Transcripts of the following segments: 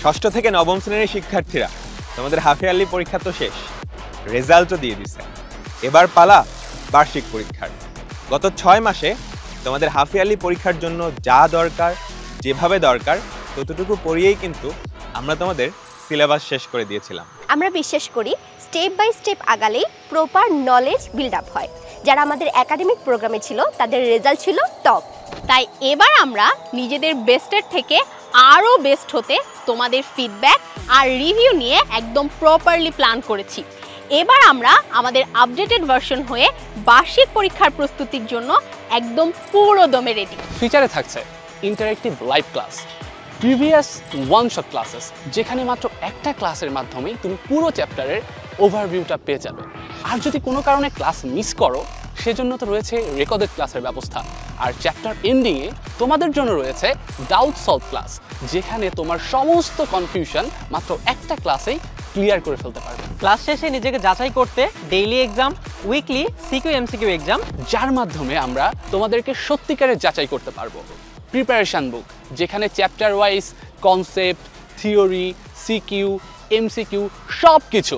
ষষ্ঠ থেকে নবম শ্রেণীর শিক্ষার্থীরা তোমাদের হাফ ইয়ারলি পরীক্ষা তো শেষ, রেজাল্টও দিয়ে দিছে। এবার পালা বার্ষিক পরীক্ষার। গত 6 মাসে তোমাদের হাফ ইয়ারলি পরীক্ষার জন্য যা দরকার, যেভাবে দরকার ততটুকু পড়িয়েই কিন্তু আমরা তোমাদের সিলেবাস শেষ করে দিয়েছিলাম। আমরা বিশ্বাস করি স্টেপ বাই স্টেপ আগালেই প্রপার নলেজ বিল্ড আপ হয়। যারা আমাদের একাডেমিক প্রোগ্রামে ছিল তাদের রেজাল্ট ছিল টপ। তাই এবার আমরা নিজেদের বেস্টের থেকে আরও বেস্ট হতে তোমাদের ফিডব্যাক আর রিভিউ নিয়ে একদম প্রপারলি প্ল্যান করেছি। এবার আমরা আমাদের আপডেটেড ভার্সন হয়ে বার্ষিক পরীক্ষার প্রস্তুতির জন্য একদম পুরো দমে রেডি। ফিচারে থাকছে interactive live class, previous one shot classes, যেখানে মাত্র একটা ক্লাসের মাধ্যমেই তুমি পুরো চ্যাপ্টারের ওভারভিউটা পেয়ে যাবে। আর যদি কোনো কারণে ক্লাস মিস করো, সেজন্য তো রয়েছে রেকর্ডেড ক্লাসের ব্যবস্থা। আর চ্যাপ্টার এন্ডিংয়ে তোমাদের জন্য রয়েছে ডাউট সলভ ক্লাস, যেখানে তোমার সমস্ত কনফিউশন মাত্র একটা ক্লাসেই ক্লিয়ার করে ফেলতে পারবে। ক্লাস শেষে নিজেকে যাচাই করতে daily exam, weekly CQ MCQ exam, যার মাধ্যমে আমরা তোমাদেরকে সত্যিকারের যাচাই করতে পারবো। প্রিপারেশন বুক, যেখানে chapter wise concept, theory, CQ, MCQ সব কিছু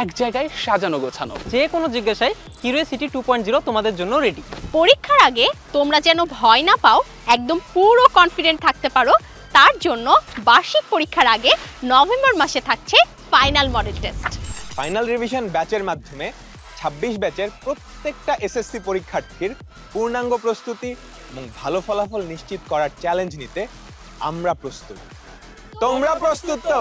এক জায়গায় সাজানো গোছানো। যে কোনো জিজ্ঞাসায় কিউরিওসিটি 2.0 তোমাদের জন্য রেডি। পরীক্ষার আগে তোমরা যেন ভয় না পাও, একদম পুরো কনফিডেন্ট থাকতে পারো, তার জন্য বার্ষিক পরীক্ষার আগে নভেম্বর মাসে থাকছে final model test. Final revision ব্যাচের মাধ্যমে 26 ব্যাচের প্রত্যেকটা এসএসসি পরীক্ষার্থীর পূর্ণাঙ্গ প্রস্তুতি এবং ভালো ফলাফল নিশ্চিত করার চ্যালেঞ্জ নিতে আমরা প্রস্তুত। তোমরা প্রস্তুত তো?